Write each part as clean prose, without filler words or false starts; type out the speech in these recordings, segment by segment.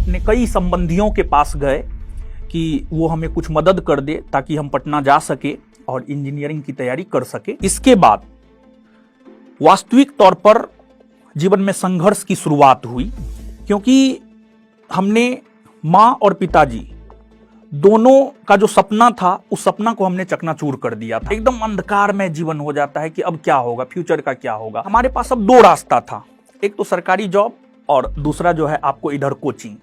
अपने कई संबंधियों के पास गए कि वो हमें कुछ मदद कर दे ताकि हम पटना जा सके और इंजीनियरिंग की तैयारी कर सके। इसके बाद वास्तविक तौर पर जीवन में संघर्ष की शुरुआत हुई, क्योंकि हमने माँ और पिताजी दोनों का जो सपना था उस सपना को हमने चकनाचूर कर दिया था। एकदम अंधकार में जीवन हो जाता है कि अब क्या होगा, फ्यूचर का क्या होगा। हमारे पास अब दो रास्ता था, एक तो सरकारी जॉब और दूसरा जो है आपको इधर कोचिंग।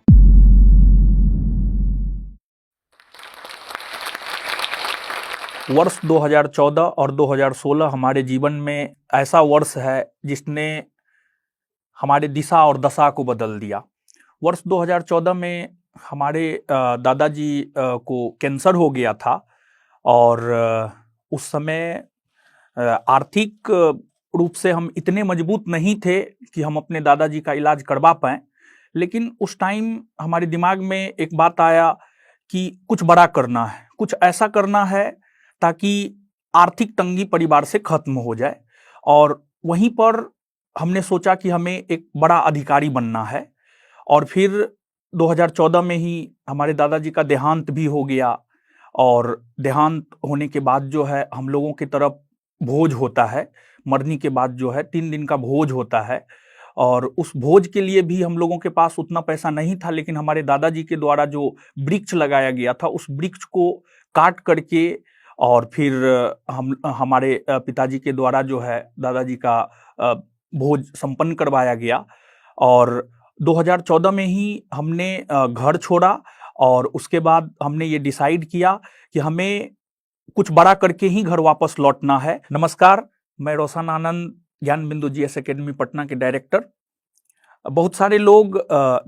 वर्ष 2014 और 2016 हमारे जीवन में ऐसा वर्ष है जिसने हमारे दिशा और दशा को बदल दिया। वर्ष 2014 में हमारे दादाजी को कैंसर हो गया था और उस समय आर्थिक रूप से हम इतने मजबूत नहीं थे कि हम अपने दादाजी का इलाज करवा पाएं, लेकिन उस टाइम हमारे दिमाग में एक बात आया कि कुछ बड़ा करना है, कुछ ऐसा करना है ताकि आर्थिक तंगी परिवार से खत्म हो जाए। और वहीं पर हमने सोचा कि हमें एक बड़ा अधिकारी बनना है। और फिर 2014 में ही हमारे दादाजी का देहांत भी हो गया और देहांत होने के बाद जो है हम लोगों की तरफ भोज होता है, मरने के बाद जो है 3 दिन का भोज होता है। और उस भोज के लिए भी हम लोगों के पास उतना पैसा नहीं था, लेकिन हमारे दादाजी के द्वारा जो वृक्ष लगाया गया था उस वृक्ष को काट करके और फिर हमारे पिताजी के द्वारा जो है दादाजी का भोज संपन्न करवाया गया। और 2014 में ही हमने घर छोड़ा और उसके बाद हमने ये डिसाइड किया कि हमें कुछ बड़ा करके ही घर वापस लौटना है। नमस्कार, मैं रोशन आनंद, ज्ञान बिंदु जीएस एकेडमी पटना के डायरेक्टर। बहुत सारे लोग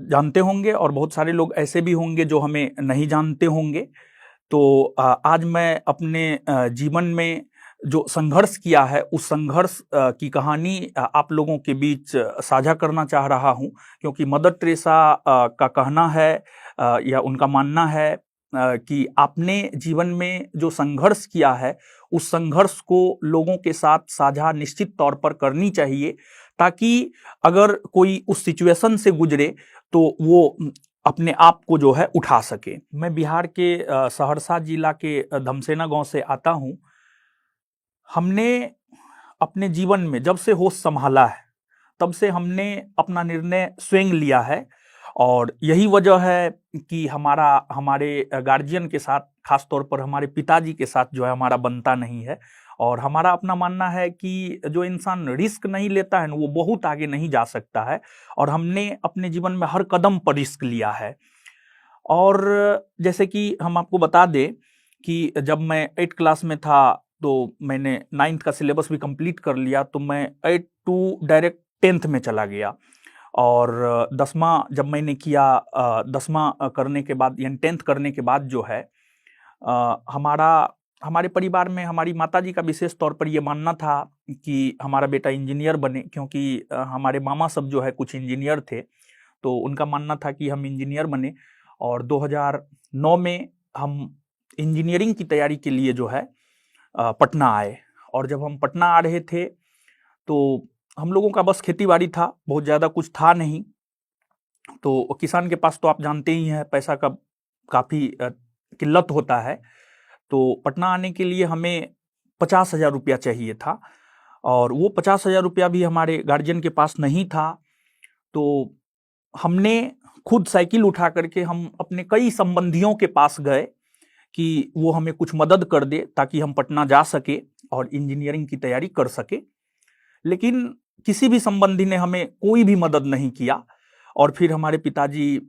जानते होंगे और बहुत सारे लोग ऐसे भी होंगे जो हमें नहीं जानते होंगे। तो आज मैं अपने जीवन में जो संघर्ष किया है उस संघर्ष की कहानी आप लोगों के बीच साझा करना चाह रहा हूं, क्योंकि मदर टेरेसा का कहना है या उनका मानना है कि आपने जीवन में जो संघर्ष किया है उस संघर्ष को लोगों के साथ साझा निश्चित तौर पर करनी चाहिए, ताकि अगर कोई उस सिचुएशन से गुजरे तो वो अपने आप को जो है उठा सके। मैं बिहार के सहरसा जिला के धमसेना गांव से आता हूं। हमने अपने जीवन में जब से होश संभाला है तब से हमने अपना निर्णय स्वयं लिया है, और यही वजह है कि हमारे गार्जियन के साथ, खास तौर पर हमारे पिताजी के साथ जो है हमारा बनता नहीं है। और हमारा अपना मानना है कि जो इंसान रिस्क नहीं लेता है ना वो बहुत आगे नहीं जा सकता है, और हमने अपने जीवन में हर कदम पर रिस्क लिया है। और जैसे कि हम आपको बता दें कि जब मैं 8th क्लास में था तो मैंने 9th का सिलेबस भी कंप्लीट कर लिया, तो मैं 8 टू डायरेक्ट 10th में चला गया। और 10वां जब मैंने किया, 10वां करने के बाद यानी 10th करने के बाद जो है हमारे परिवार में हमारी माताजी का विशेष तौर पर ये मानना था कि हमारा बेटा इंजीनियर बने, क्योंकि हमारे मामा सब जो है कुछ इंजीनियर थे, तो उनका मानना था कि हम इंजीनियर बने। और 2009 में हम इंजीनियरिंग की तैयारी के लिए जो है पटना आए। और जब हम पटना आ रहे थे तो हम लोगों का बस खेती बाड़ी था, बहुत ज़्यादा कुछ था नहीं। तो किसान के पास तो आप जानते ही हैं पैसा का काफ़ी किल्लत होता है। तो पटना आने के लिए हमें 50,000 रुपया चाहिए था, और वो 50,000 रुपया भी हमारे गार्जियन के पास नहीं था। तो हमने खुद साइकिल उठा करके हम अपने कई संबंधियों के पास गए कि वो हमें कुछ मदद कर दे ताकि हम पटना जा सके और इंजीनियरिंग की तैयारी कर सके। लेकिन किसी भी संबंधी ने हमें कोई भी मदद नहीं किया। और फिर हमारे पिताजी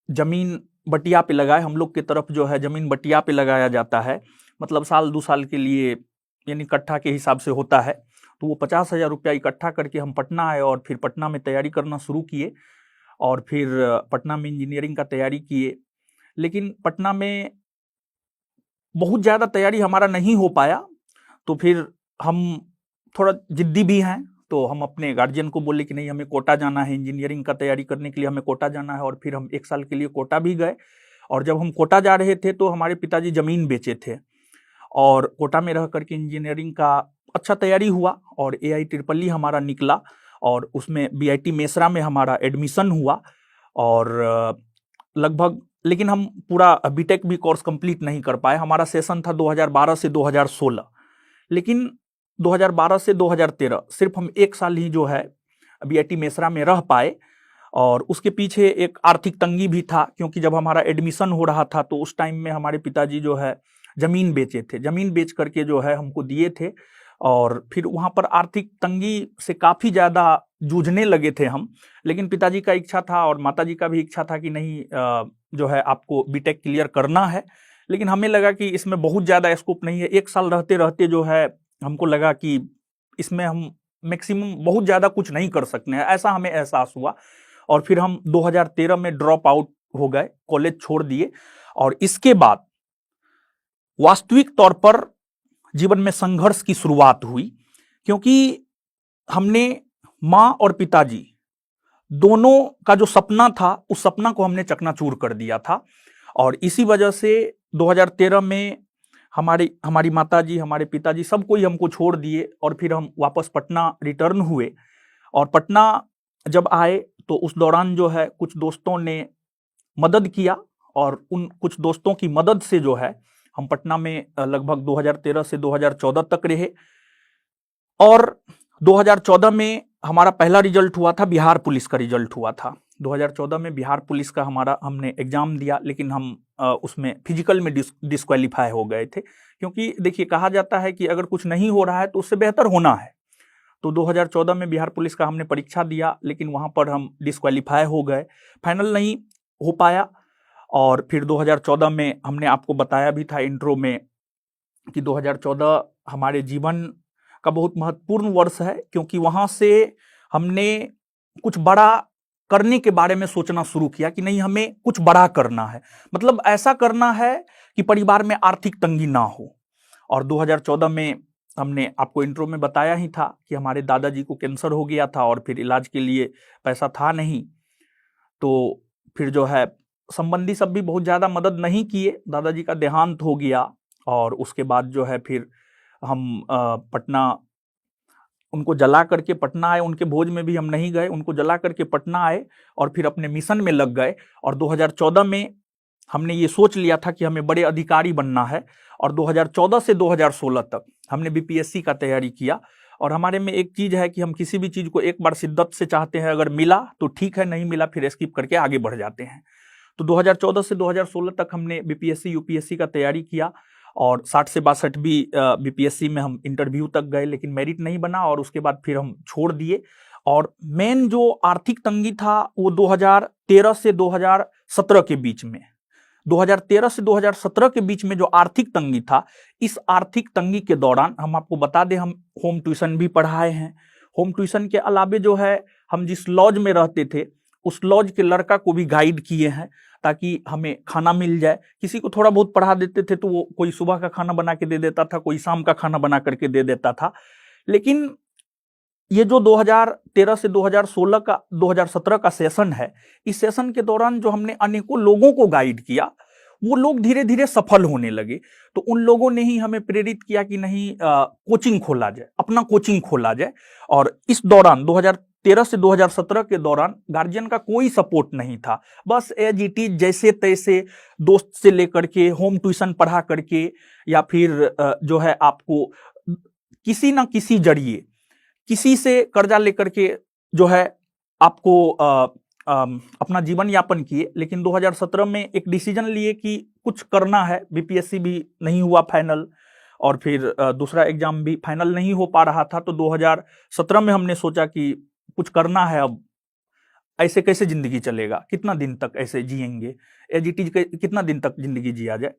जमीन बटिया पे लगाए। हम लोग की तरफ जो है जमीन बटिया पे लगाया जाता है, मतलब साल 2 साल के लिए, यानी कट्ठा के हिसाब से होता है। तो वो 50,000 रुपया इकट्ठा करके हम पटना आए और फिर पटना में तैयारी करना शुरू किए, और फिर पटना में इंजीनियरिंग का तैयारी किए। लेकिन पटना में बहुत ज़्यादा तैयारी हमारा नहीं हो पाया। तो फिर हम थोड़ा जिद्दी भी हैं, तो हम अपने गार्जियन को बोले कि नहीं, हमें कोटा जाना है, इंजीनियरिंग का तैयारी करने के लिए हमें कोटा जाना है। और फिर हम 1 साल के लिए कोटा भी गए। और जब हम कोटा जा रहे थे तो हमारे पिताजी ज़मीन बेचे थे, और कोटा में रह करके इंजीनियरिंग का अच्छा तैयारी हुआ और AIEEE हमारा निकला, और उसमें BIT मेसरा में हमारा एडमिशन हुआ। और लगभग, लेकिन हम पूरा बीटेक भी कोर्स कंप्लीट नहीं कर पाए। हमारा सेशन था 2012 से 2016, लेकिन 2012 से 2013 सिर्फ हम 1 साल ही जो है बीआईटी मेसरा में रह पाए। और उसके पीछे एक आर्थिक तंगी भी था, क्योंकि जब हमारा एडमिशन हो रहा था तो उस टाइम में हमारे पिताजी जो है जमीन बेचे थे, जमीन बेच करके जो है हमको दिए थे। और फिर वहाँ पर आर्थिक तंगी से काफ़ी ज़्यादा जूझने लगे थे हम। लेकिन पिताजी का इच्छा था और माताजी का भी इच्छा था कि नहीं, जो है आपको बीटेक क्लियर करना है। लेकिन हमें लगा कि इसमें बहुत ज़्यादा स्कोप नहीं है। 1 साल रहते रहते जो है हमको लगा कि इसमें हम मैक्सिमम बहुत ज़्यादा कुछ नहीं कर सकते हैं, ऐसा हमें एहसास हुआ। और फिर हम 2013 में ड्रॉप आउट हो गए, कॉलेज छोड़ दिए। और इसके बाद वास्तविक तौर पर जीवन में संघर्ष की शुरुआत हुई, क्योंकि हमने माँ और पिताजी दोनों का जो सपना था उस सपना को हमने चकनाचूर कर दिया था। और इसी वजह से 2013 में हमारी माताजी, हमारे पिताजी, सब कोई हमको छोड़ दिए और फिर हम वापस पटना रिटर्न हुए। और पटना जब आए तो उस दौरान जो है कुछ दोस्तों ने मदद किया, और उन कुछ दोस्तों की मदद से जो है हम पटना में लगभग 2013 से 2014 तक रहे। और 2014 में हमारा पहला रिजल्ट हुआ था, बिहार पुलिस का रिजल्ट हुआ था। 2014 में बिहार पुलिस का हमने एग्जाम दिया, लेकिन हम उसमें फिजिकल में डिस्क्वालीफाई हो गए थे। क्योंकि देखिए, कहा जाता है कि अगर कुछ नहीं हो रहा है तो उससे बेहतर होना है। तो 2014 में बिहार पुलिस का हमने परीक्षा दिया, लेकिन वहाँ पर हम डिस्क्वालीफाई हो गए, फाइनल नहीं हो पाया। और फिर 2014 में हमने आपको बताया भी था इंट्रो में कि 2014 हमारे जीवन का बहुत महत्वपूर्ण वर्ष है, क्योंकि वहाँ से हमने कुछ बड़ा करने के बारे में सोचना शुरू किया कि नहीं, हमें कुछ बड़ा करना है, मतलब ऐसा करना है कि परिवार में आर्थिक तंगी ना हो। और 2014 में हमने आपको इंट्रो में बताया ही था कि हमारे दादाजी को कैंसर हो गया था और फिर इलाज के लिए पैसा था नहीं। तो फिर जो है संबंधी सब भी बहुत ज़्यादा मदद नहीं किए, दादाजी का देहांत हो गया। और उसके बाद जो है फिर हम पटना, उनको जला करके पटना आए, उनके भोज में भी हम नहीं गए, उनको जला करके पटना आए और फिर अपने मिशन में लग गए। और 2014 में हमने ये सोच लिया था कि हमें बड़े अधिकारी बनना है। और 2014 से 2016 तक हमने बीपीएससी का तैयारी किया। और हमारे में एक चीज़ है कि हम किसी भी चीज़ को एक बार शिद्दत से चाहते हैं, अगर मिला तो ठीक है, नहीं मिला फिर स्किप करके आगे बढ़ जाते हैं। तो 2014 से 2016 तक हमने बीपीएससी यूपीएससी का तैयारी किया। और 60 से 62 भी बीपीएससी में हम इंटरव्यू तक गए, लेकिन मेरिट नहीं बना और उसके बाद फिर हम छोड़ दिए। और मेन जो आर्थिक तंगी था वो 2013 से 2017 के बीच में, 2013 से 2017 के बीच में जो आर्थिक तंगी था, इस आर्थिक तंगी के दौरान हम आपको बता दें, हम होम ट्यूशन भी पढ़ाए हैं। होम ट्यूशन के अलावे जो है हम जिस लॉज में रहते थे उस लॉज के लड़का को भी गाइड किए हैं, ताकि हमें खाना मिल जाए। किसी को थोड़ा बहुत पढ़ा देते थे तो वो कोई सुबह का खाना बना के दे देता था, कोई शाम का खाना बना करके दे देता था। लेकिन ये जो 2013 से 2017 का सेशन है, इस सेशन के दौरान जो हमने अनेकों लोगों को गाइड किया, वो लोग धीरे धीरे सफल होने लगे। तो उन लोगों ने ही हमें प्रेरित किया कि नहीं, कोचिंग खोला जाए, अपना कोचिंग खोला जाए। और इस दौरान 2013 से 2017 के दौरान गार्जियन का कोई सपोर्ट नहीं था, बस एज इट इज जैसे तैसे दोस्त से लेकर के होम ट्यूशन पढ़ा करके, या फिर जो है आपको किसी ना किसी जरिए किसी से कर्जा लेकर के जो है आपको अपना जीवन यापन किए। लेकिन 2017 में एक डिसीजन लिए कि कुछ करना है। बीपीएससी भी नहीं हुआ फाइनल, और फिर दूसरा एग्जाम भी फाइनल नहीं हो पा रहा था। तो 2017 में हमने सोचा कि कुछ करना है, अब ऐसे कैसे जिंदगी चलेगा, कितना दिन तक ऐसे जिएंगे, एज इट इज कितना दिन तक जिंदगी जिया जाए।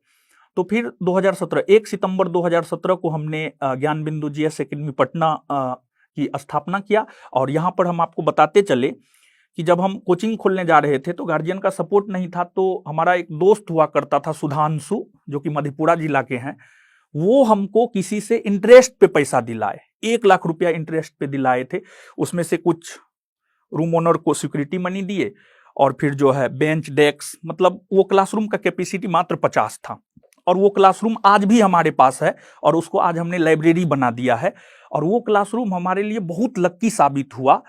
तो फिर 2017 1 सितंबर 2017 को हमने ज्ञान बिंदु जीएस एकेडमी पटना की स्थापना किया। और यहाँ पर हम आपको बताते चले कि जब हम कोचिंग खोलने जा रहे थे तो गार्जियन का सपोर्ट नहीं था। तो हमारा एक दोस्त हुआ करता था सुधांशु, जो कि मधेपुरा जिला के हैं, वो हमको किसी से इंटरेस्ट पे पैसा दिलाए, 1 लाख रुपया इंटरेस्ट पे दिलाए थे। उसमें से कुछ रूम ओनर को सिक्योरिटी मनी दिए, और फिर जो है बेंच डेस्क, मतलब वो क्लासरूम का कैपेसिटी मात्र 50 था। और वो क्लासरूम आज भी हमारे पास है, और उसको आज हमने लाइब्रेरी बना दिया है। और वो क्लासरूम हमारे लिए बहुत लक्की साबित हुआ।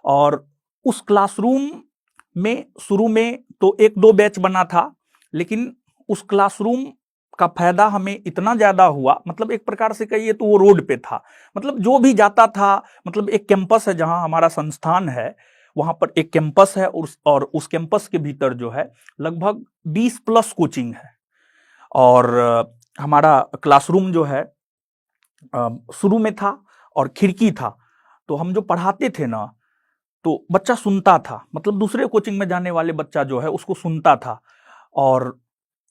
और उस क्लासरूम में शुरू में तो 1-2 बैच बना था, लेकिन उस क्लासरूम का फायदा हमें इतना ज्यादा हुआ, मतलब एक प्रकार से कहिए तो वो रोड पे था, मतलब जो भी जाता था, मतलब एक कैंपस है जहां हमारा संस्थान है, वहां पर एक कैंपस है और उस कैंपस के भीतर जो है लगभग 20 प्लस कोचिंग है। और हमारा क्लासरूम जो है शुरू में था और खिड़की था, तो हम जो पढ़ाते थे ना तो बच्चा सुनता था, मतलब दूसरे कोचिंग में जाने वाले बच्चा जो है उसको सुनता था, और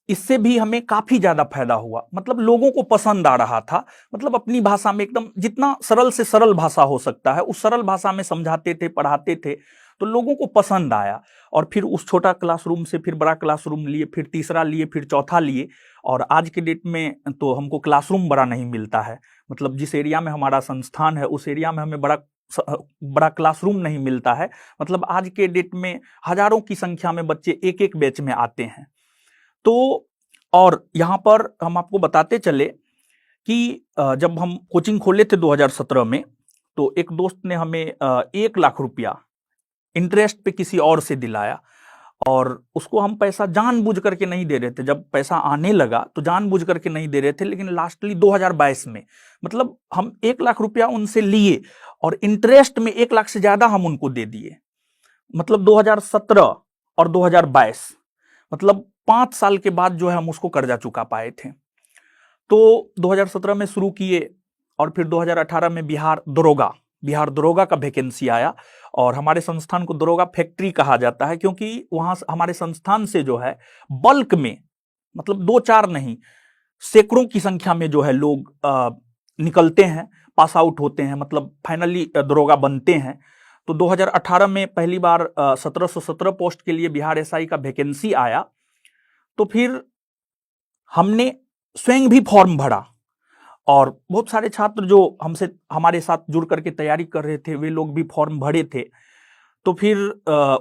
इससे भी हमें काफी ज्यादा फायदा हुआ, मतलब लोगों को पसंद आ रहा था, मतलब अपनी भाषा में एकदम जितना सरल से सरल भाषा हो सकता है उस सरल भाषा में समझाते थे, पढ़ाते थे, तो लोगों को पसंद आया। और फिर उस छोटा क्लासरूम से फिर बड़ा क्लासरूम लिए, फिर तीसरा लिए, फिर चौथा लिए, और आज के डेट में तो हमको क्लासरूम बड़ा नहीं मिलता है, मतलब जिस एरिया में हमारा संस्थान है उस एरिया में हमें बड़ा क्लासरूम नहीं मिलता है, मतलब आज के डेट में हजारों की संख्या में बच्चे एक एक बैच में आते हैं। तो और यहाँ पर हम आपको बताते चले कि जब हम कोचिंग खोले थे 2017 में, तो एक दोस्त ने हमें 1 लाख रुपया इंटरेस्ट पे किसी और से दिलाया, और उसको हम पैसा जानबूझ करके नहीं दे रहे थे, जब पैसा आने लगा तो जानबूझ करके नहीं दे रहे थे, लेकिन लास्टली 2022 में मतलब हम 1 लाख रुपया उनसे लिए और इंटरेस्ट में 1 लाख से ज्यादा हम उनको दे दिए, मतलब 2017 और 2022, मतलब 5 साल के बाद जो है हम उसको कर्जा चुका पाए थे। तो 2017 में शुरू किए और फिर 2018 में बिहार दरोगा का वैकेंसी आया, और हमारे संस्थान को दरोगा फैक्ट्री कहा जाता है, क्योंकि वहां हमारे संस्थान से जो है बल्क में, मतलब 2-4 नहीं, सैकड़ों की संख्या में जो है लोग निकलते हैं, पास आउट होते हैं, मतलब फाइनली दरोगा बनते हैं। तो 2018 में पहली बार 1717 पोस्ट के लिए बिहार एसआई का वैकेंसी आया, तो फिर हमने स्वयं भी फॉर्म भरा, और बहुत सारे छात्र जो हमारे साथ जुड़ करके तैयारी कर रहे थे वे लोग भी फॉर्म भरे थे। तो फिर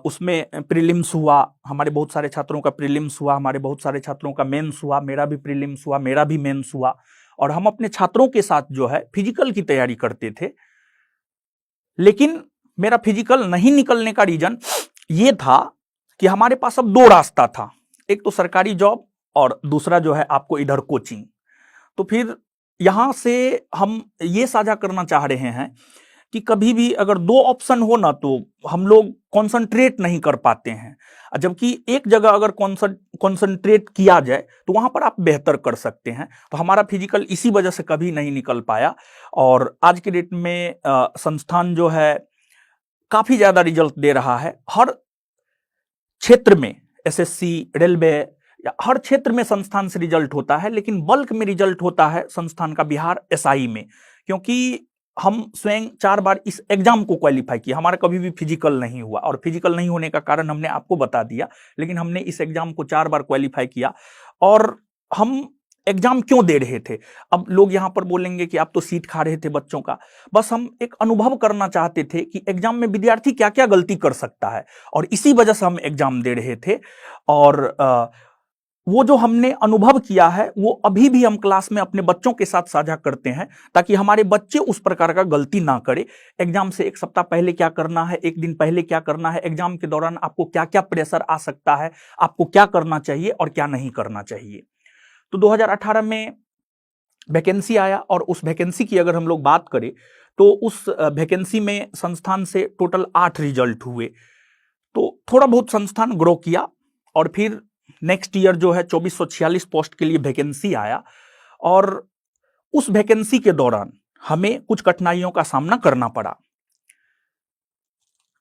उसमें प्रीलिम्स हुआ, हमारे बहुत सारे छात्रों का प्रीलिम्स हुआ, हमारे बहुत सारे छात्रों का मेंस हुआ, मेरा भी प्रीलिम्स हुआ, मेरा भी मेंस हुआ, और हम अपने छात्रों के साथ जो है फिजिकल की तैयारी करते थे। लेकिन मेरा फिजिकल नहीं निकलने का रीजन ये था कि हमारे पास अब 2 रास्ता था, एक तो सरकारी जॉब और दूसरा जो है आपको इधर कोचिंग। तो फिर यहां से हम ये साझा करना चाह रहे हैं कि कभी भी अगर 2 ऑप्शन हो ना तो हम लोग कॉन्सेंट्रेट नहीं कर पाते हैं, जबकि एक जगह अगर कॉन्सेंट्रेट किया जाए तो वहां पर आप बेहतर कर सकते हैं। तो हमारा फिजिकल इसी वजह से कभी नहीं निकल पाया, और आज के डेट में संस्थान जो है काफी ज्यादा रिजल्ट दे रहा है, हर क्षेत्र में एसएससी, रेलवे, हर क्षेत्र में संस्थान से रिजल्ट होता है, लेकिन बल्क में रिजल्ट होता है संस्थान का बिहार एसआई में, क्योंकि हम स्वयं 4 बार इस एग्जाम को क्वालिफाई किया, हमारा कभी भी फिजिकल नहीं हुआ, और फिजिकल नहीं होने का कारण हमने आपको बता दिया, लेकिन हमने इस एग्जाम को 4 बार क्वालिफाई किया। और हम एग्जाम क्यों दे रहे थे, अब लोग यहां पर बोलेंगे कि आप तो सीट खा रहे थे बच्चों का, बस हम एक अनुभव करना चाहते थे कि एग्जाम में विद्यार्थी क्या क्या गलती कर सकता है, और इसी वजह से हम एग्जाम दे रहे थे। और वो जो हमने अनुभव किया है वो अभी भी हम क्लास में अपने बच्चों के साथ साझा करते हैं, ताकि हमारे बच्चे उस प्रकार का गलती ना करें। एग्जाम से 1 सप्ताह पहले क्या करना है, 1 दिन पहले क्या करना है, एग्जाम के दौरान आपको क्या क्या प्रेशर आ सकता है, आपको क्या करना चाहिए और क्या नहीं करना चाहिए। तो 2018 में वैकेंसी आया, और उस वैकेंसी की अगर हम लोग बात करें तो उस वैकेंसी में संस्थान से टोटल 8 रिजल्ट हुए, तो थोड़ा बहुत संस्थान ग्रो किया, और फिर नेक्स्ट ईयर जो है 2446 पोस्ट के लिए वैकेंसी आया, और उस वैकेंसी के दौरान हमें कुछ कठिनाइयों का सामना करना पड़ा।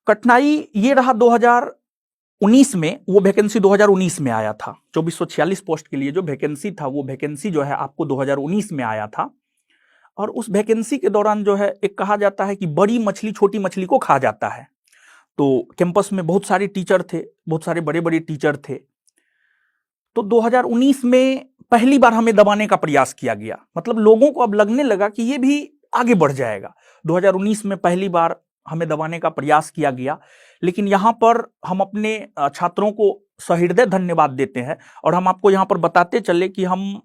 कठिनाई ये रहा 2019 में, वो वैकेंसी 2019 में आया था, 2446 पोस्ट के लिए जो वैकेंसी था वो वैकेंसी जो है आपको 2019 में आया था, और उस वैकेंसी के दौरान जो है एक कहा जाता है कि बड़ी मछली छोटी मछली को खा जाता है। तो कैंपस में बहुत सारे टीचर थे, बहुत सारे बड़े बड़े टीचर थे, तो 2019 में पहली बार हमें दबाने का प्रयास किया गया, मतलब लोगों को अब लगने लगा कि ये भी आगे बढ़ जाएगा। 2019 में पहली बार हमें दबाने का प्रयास किया गया, लेकिन यहाँ पर हम अपने छात्रों को सहृदय धन्यवाद देते हैं, और हम आपको यहाँ पर बताते चले कि हम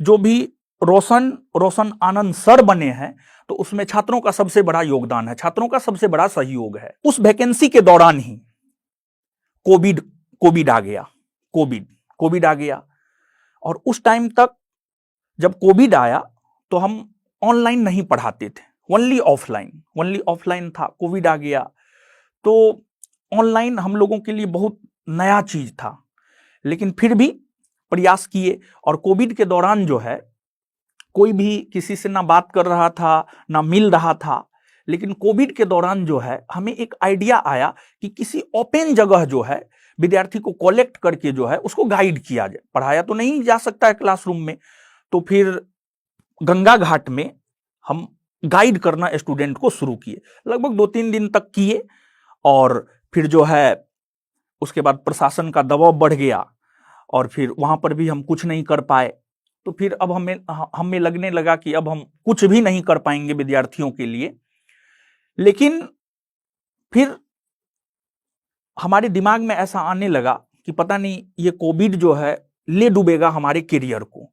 जो भी रोशन आनंद सर बने हैं, तो उसमें छात्रों का सबसे बड़ा योगदान है, छात्रों का सबसे बड़ा सहयोग है। उस वैकेंसी के दौरान ही कोविड कोविड आ गया, कोविड आ गया। और उस टाइम तक जब कोविड आया तो हम ऑनलाइन नहीं पढ़ाते थे, ओनली ऑफलाइन था। कोविड आ गया तो ऑनलाइन हम लोगों के लिए बहुत नया चीज था, लेकिन फिर भी प्रयास किए। और कोविड के दौरान जो है कोई भी किसी से ना बात कर रहा था, ना मिल रहा था। लेकिन कोविड के दौरान जो है हमें एक आइडिया आया कि किसी ओपन जगह जो है विद्यार्थी को कलेक्ट करके जो है उसको गाइड किया जाए। पढ़ाया तो नहीं जा सकता है क्लासरूम में, तो फिर गंगा घाट में हम गाइड करना स्टूडेंट को शुरू किए। लगभग 2-3 दिन तक किए और फिर जो है उसके बाद प्रशासन का दबाव बढ़ गया और फिर वहां पर भी हम कुछ नहीं कर पाए। तो फिर अब हमें लगने लगा कि अब हम कुछ भी नहीं कर पाएंगे विद्यार्थियों के लिए। लेकिन फिर हमारे दिमाग में ऐसा आने लगा कि पता नहीं ये कोविड जो है ले डूबेगा हमारे करियर को।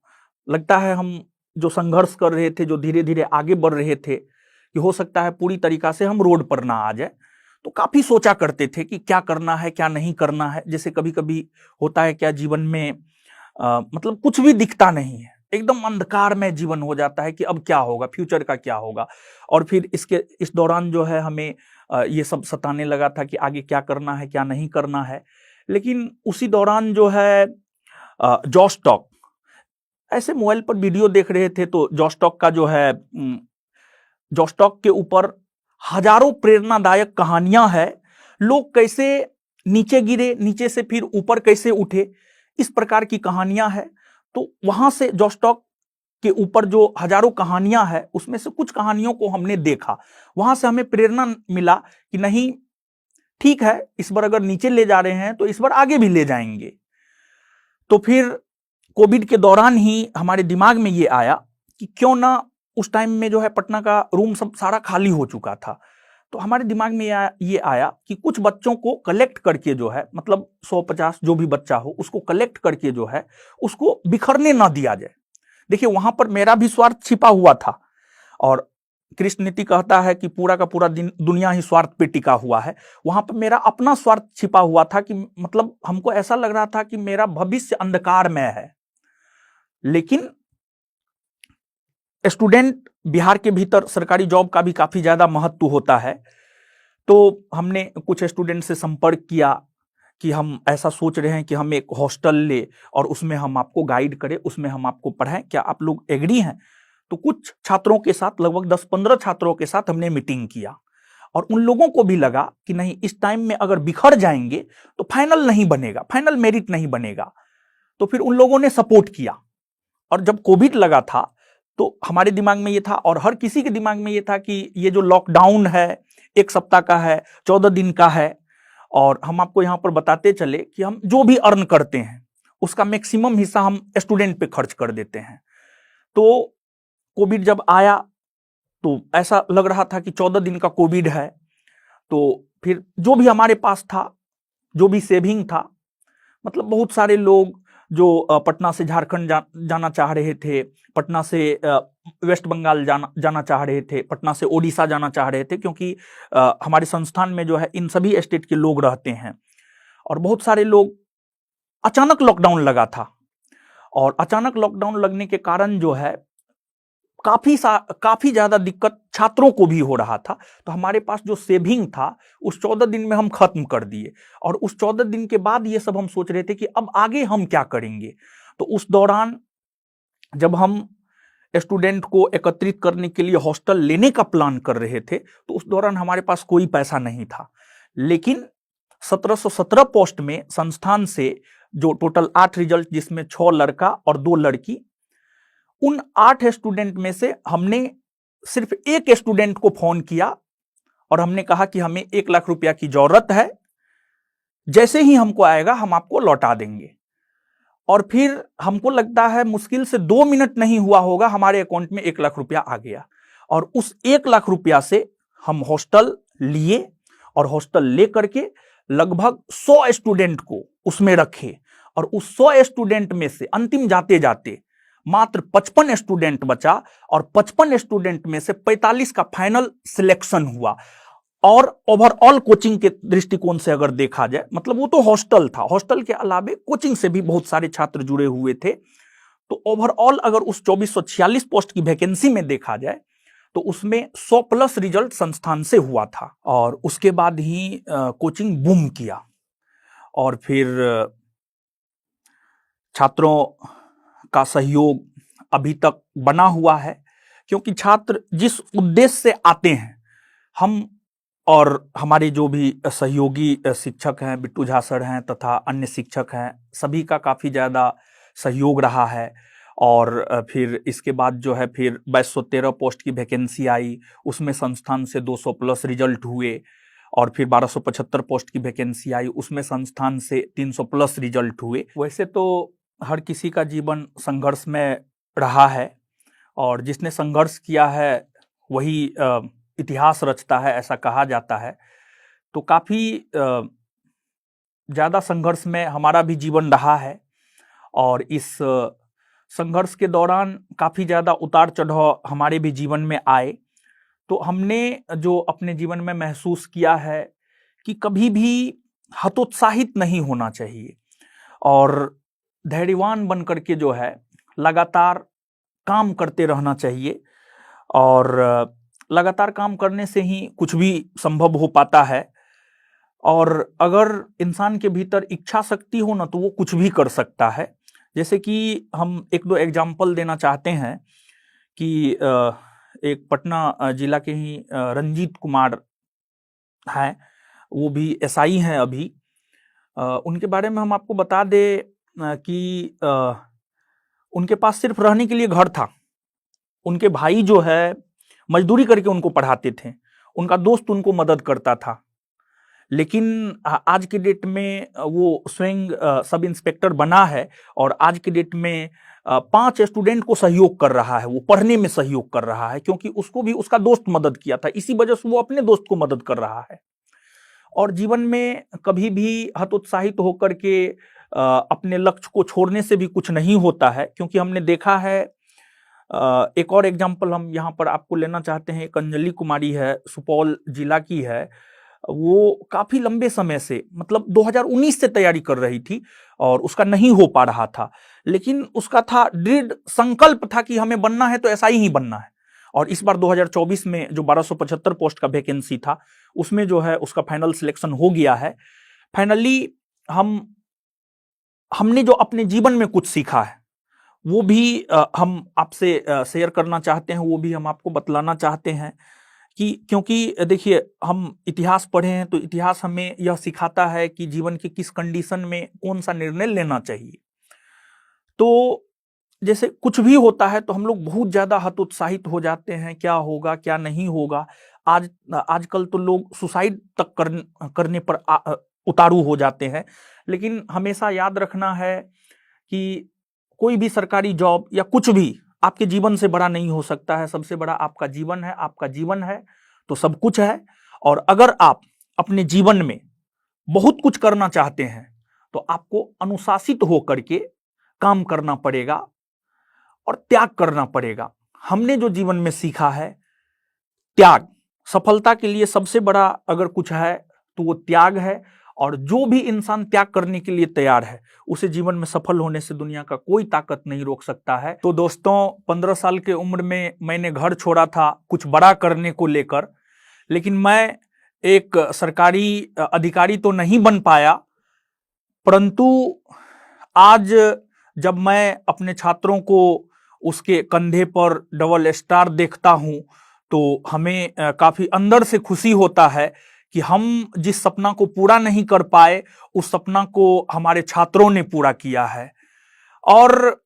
लगता है हम जो संघर्ष कर रहे थे, जो धीरे धीरे आगे बढ़ रहे थे, कि हो सकता है पूरी तरीका से हम रोड पर ना आ जाए। तो काफी सोचा करते थे कि क्या करना है, क्या नहीं करना है। जैसे कभी कभी होता है क्या जीवन में मतलब कुछ भी दिखता नहीं है, एकदम अंधकार में जीवन हो जाता है कि अब क्या होगा, फ्यूचर का क्या होगा। और फिर इस दौरान जो है हमें ये सब सताने लगा था कि आगे क्या करना है, क्या नहीं करना है। लेकिन उसी दौरान जो है जॉस टॉक, ऐसे मोबाइल पर वीडियो देख रहे थे तो जॉस टॉक का जो है जॉस टॉक के ऊपर हजारों प्रेरणादायक कहानियां हैं। लोग कैसे नीचे गिरे, नीचे से फिर ऊपर कैसे उठे, इस प्रकार की कहानियां हैं। तो वहां से जॉस टॉक के ऊपर जो हजारों कहानियां हैं उसमें से कुछ कहानियों को हमने देखा। वहां से हमें प्रेरणा मिला कि नहीं ठीक है, इस बार अगर नीचे ले जा रहे हैं तो इस बार आगे भी ले जाएंगे। तो फिर कोविड के दौरान ही हमारे दिमाग में ये आया कि क्यों ना, उस टाइम में जो है पटना का रूम सब सारा खाली हो चुका था। तो हमारे दिमाग में ये आया कि कुछ बच्चों को कलेक्ट करके जो है, मतलब 100-50 जो भी बच्चा हो उसको कलेक्ट करके जो है उसको बिखरने ना दिया जाए। देखिए वहां पर मेरा भी स्वार्थ छिपा हुआ था, और कृष्ण नीति कहता है कि पूरा का पूरा दुनिया ही स्वार्थ पे टिका हुआ है। वहां पर मेरा अपना स्वार्थ छिपा हुआ था कि मतलब हमको ऐसा लग रहा था कि मेरा भविष्य अंधकार में है। लेकिन स्टूडेंट बिहार के भीतर सरकारी जॉब का भी काफी ज्यादा महत्व होता है। तो हमने कुछ स्टूडेंट से संपर्क किया कि हम ऐसा सोच रहे हैं कि हम एक हॉस्टल ले और उसमें हम आपको गाइड करें, उसमें हम आपको पढ़ाएं, क्या आप लोग एग्री हैं? तो कुछ छात्रों के साथ, लगभग 10-15 छात्रों के साथ हमने मीटिंग किया और उन लोगों को भी लगा कि नहीं, इस टाइम में अगर बिखर जाएंगे तो फाइनल नहीं बनेगा, फाइनल मेरिट नहीं बनेगा। तो फिर उन लोगों ने सपोर्ट किया। और जब कोविड लगा था तो हमारे दिमाग में ये था और हर किसी के दिमाग में ये था कि ये जो लॉकडाउन है 1 सप्ताह का है, 14 दिन का है, और हम आपको यहाँ पर बताते चले कि हम जो भी अर्न करते हैं उसका मैक्सिमम हिस्सा हम स्टूडेंट पे खर्च कर देते हैं। तो कोविड जब आया तो ऐसा लग रहा था कि 14 दिन का कोविड है। तो फिर जो भी हमारे पास था, जो भी सेविंग था, मतलब बहुत सारे लोग जो पटना से झारखंड जाना चाह रहे थे, पटना से वेस्ट बंगाल जाना चाह रहे थे, पटना से ओडिशा जाना चाह रहे थे, क्योंकि हमारे संस्थान में जो है इन सभी स्टेट के लोग रहते हैं। और बहुत सारे लोग, अचानक लॉकडाउन लगा था और अचानक लॉकडाउन लगने के कारण जो है काफी ज्यादा दिक्कत छात्रों को भी हो रहा था। तो हमारे पास जो सेविंग था उस 14 दिन में हम खत्म कर दिए, और उस 14 दिन के बाद ये सब हम सोच रहे थे कि अब आगे हम क्या करेंगे। तो उस दौरान जब हम स्टूडेंट को एकत्रित करने के लिए हॉस्टल लेने का प्लान कर रहे थे तो उस दौरान हमारे पास कोई पैसा नहीं था। लेकिन 1717 पोस्ट में संस्थान से जो टोटल 8 रिजल्ट, जिसमें 6 लड़का और 2 लड़की, उन 8 स्टूडेंट में से हमने सिर्फ एक स्टूडेंट को फोन किया और हमने कहा कि हमें 1 लाख रुपया की जरूरत है, जैसे ही हमको आएगा हम आपको लौटा देंगे। और फिर हमको लगता है मुश्किल से 2 मिनट नहीं हुआ होगा, हमारे अकाउंट में 1 लाख रुपया आ गया। और उस 1 लाख रुपया से हम हॉस्टल लिए और हॉस्टल ले करके लगभग 100 स्टूडेंट को उसमें रखे। और उस 100 स्टूडेंट में से अंतिम जाते जाते मात्र 55 स्टूडेंट बचा, और 55 स्टूडेंट में से 45 का फाइनल सिलेक्शन हुआ। और ओवरऑल कोचिंग के दृष्टिकोण से अगर देखा जाए, मतलब वो तो हॉस्टल था, हॉस्टल के अलावे कोचिंग से भी बहुत सारे छात्र जुड़े हुए थे। तो ओवरऑल अगर उस 2446 पोस्ट की वैकेंसी में देखा जाए तो उसमें 100 प्लस रिजल्ट संस्थान से हुआ था, और उसके बाद ही कोचिंग बूम किया। और फिर छात्रों का सहयोग अभी तक बना हुआ है, क्योंकि छात्र जिस उद्देश्य से आते हैं, हम और हमारे जो भी सहयोगी शिक्षक हैं, बिट्टू झा सर हैं तथा अन्य शिक्षक हैं, सभी का काफ़ी ज़्यादा सहयोग रहा है। और फिर इसके बाद जो है फिर 2213 पोस्ट की वैकेंसी आई, उसमें संस्थान से 200 प्लस रिजल्ट हुए। और फिर 1275 पोस्ट की वैकेंसी आई, उसमें संस्थान से 300 प्लस रिजल्ट हुए। वैसे तो हर किसी का जीवन संघर्ष में रहा है, और जिसने संघर्ष किया है वही इतिहास रचता है, ऐसा कहा जाता है। तो काफ़ी ज़्यादा संघर्ष में हमारा भी जीवन रहा है, और इस संघर्ष के दौरान काफ़ी ज़्यादा उतार चढ़ाव हमारे भी जीवन में आए। तो हमने जो अपने जीवन में महसूस किया है कि कभी भी हतोत्साहित नहीं होना चाहिए, और धैर्यवान बन करके जो है लगातार काम करते रहना चाहिए। और लगातार काम करने से ही कुछ भी संभव हो पाता है। और अगर इंसान के भीतर इच्छा शक्ति हो ना, तो वो कुछ भी कर सकता है। जैसे कि हम एक दो एग्जाम्पल देना चाहते हैं कि एक पटना जिला के ही रंजीत कुमार हैं, वो भी एसआई हैं अभी। उनके बारे में हम आपको बता दें कि उनके पास सिर्फ रहने के लिए घर था। उनके भाई जो है मजदूरी करके उनको पढ़ाते थे, उनका दोस्त उनको मदद करता था। लेकिन आज के डेट में वो स्वयं सब इंस्पेक्टर बना है, और आज के डेट में 5 स्टूडेंट को सहयोग कर रहा है, वो पढ़ने में सहयोग कर रहा है, क्योंकि उसको भी उसका दोस्त मदद किया था, इसी वजह से वो अपने दोस्त को मदद कर रहा है। और जीवन में कभी भी हतोत्साहित होकर के अपने लक्ष्य को छोड़ने से भी कुछ नहीं होता है, क्योंकि हमने देखा है। एक और एग्जाम्पल हम यहाँ पर आपको लेना चाहते हैं। एक अंजलि कुमारी है, सुपौल जिला की है। वो काफी लंबे समय से, मतलब 2019 से तैयारी कर रही थी, और उसका नहीं हो पा रहा था, लेकिन उसका था दृढ़ संकल्प था कि हमें बनना है तो ऐसा ही बनना है। और इस बार 2024 में जो 1275 पोस्ट का वैकेंसी था, उसमें जो है उसका फाइनल सिलेक्शन हो गया है। फाइनली हमने जो अपने जीवन में कुछ सीखा है, वो भी हम आपसे शेयर करना चाहते हैं, वो भी हम आपको बतलाना चाहते हैं। कि क्योंकि देखिए, हम इतिहास पढ़े हैं, तो इतिहास हमें यह सिखाता है कि जीवन के किस कंडीशन में कौन सा निर्णय लेना चाहिए। तो जैसे कुछ भी होता है तो हम लोग बहुत ज्यादा हतोत्साहित हो जाते हैं, क्या होगा क्या नहीं होगा। आजकल तो लोग सुसाइड तक करने पर उतारू हो जाते हैं। लेकिन हमेशा याद रखना है कि कोई भी सरकारी जॉब या कुछ भी आपके जीवन से बड़ा नहीं हो सकता है। सबसे बड़ा आपका जीवन है, आपका जीवन है तो सब कुछ है। और अगर आप अपने जीवन में बहुत कुछ करना चाहते हैं तो आपको अनुशासित होकर के काम करना पड़ेगा और त्याग करना पड़ेगा। हमने जो जीवन में सीखा है, त्याग सफलता के लिए सबसे बड़ा अगर कुछ है तो वो त्याग है। और जो भी इंसान त्याग करने के लिए तैयार है, उसे जीवन में सफल होने से दुनिया का कोई ताकत नहीं रोक सकता है। तो दोस्तों, 15 साल के उम्र में मैंने घर छोड़ा था कुछ बड़ा करने को लेकर, लेकिन मैं एक सरकारी अधिकारी तो नहीं बन पाया, परंतु आज जब मैं अपने छात्रों को उसके कंधे पर डबल स्टार देखता हूं, तो हमें काफी अंदर से खुशी होता है कि हम जिस सपना को पूरा नहीं कर पाए, उस सपना को हमारे छात्रों ने पूरा किया है। और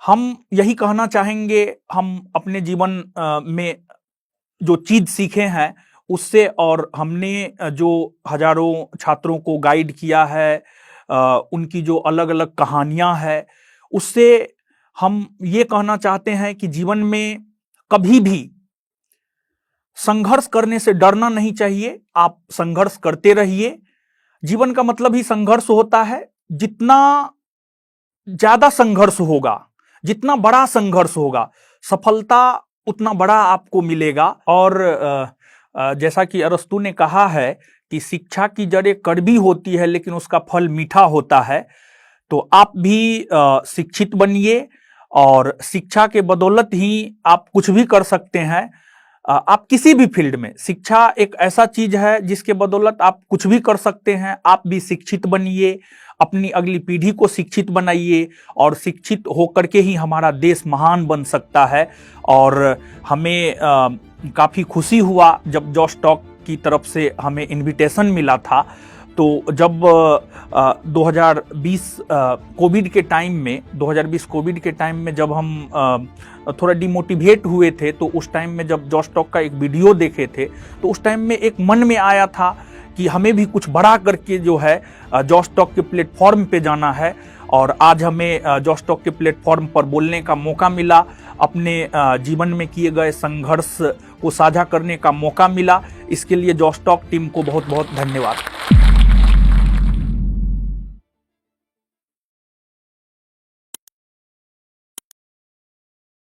हम यही कहना चाहेंगे, हम अपने जीवन में जो चीज सीखे हैं उससे, और हमने जो हजारों छात्रों को गाइड किया है, उनकी जो अलग अलग कहानियां हैं, उससे हम ये कहना चाहते हैं कि जीवन में कभी भी संघर्ष करने से डरना नहीं चाहिए। आप संघर्ष करते रहिए। जीवन का मतलब ही संघर्ष होता है। जितना ज्यादा संघर्ष होगा, जितना बड़ा संघर्ष होगा, सफलता उतना बड़ा आपको मिलेगा। और जैसा कि अरस्तु ने कहा है कि शिक्षा की जड़ें कड़वी होती है लेकिन उसका फल मीठा होता है। तो आप भी शिक्षित बनिए और शिक्षा के बदौलत ही आप कुछ भी कर सकते हैं। आप किसी भी फील्ड में, शिक्षा एक ऐसा चीज है जिसके बदौलत आप कुछ भी कर सकते हैं। आप भी शिक्षित बनिए, अपनी अगली पीढ़ी को शिक्षित बनाइए और शिक्षित होकर के ही हमारा देश महान बन सकता है। और हमें काफ़ी खुशी हुआ जब जॉस टॉक की तरफ से हमें इनविटेशन मिला था। तो जब 2020 कोविड के टाइम में जब हम थोड़ा डिमोटिवेट हुए थे, तो उस टाइम में जब जॉस टॉक का एक वीडियो देखे थे तो उस टाइम में एक मन में आया था कि हमें भी कुछ बड़ा करके जो है जॉस टॉक के प्लेटफॉर्म पे जाना है। और आज हमें जॉस टॉक के प्लेटफॉर्म पर बोलने का मौका मिला, अपने जीवन में किए गए संघर्ष को साझा करने का मौका मिला। इसके लिए जॉस टॉक टीम को बहुत बहुत धन्यवाद।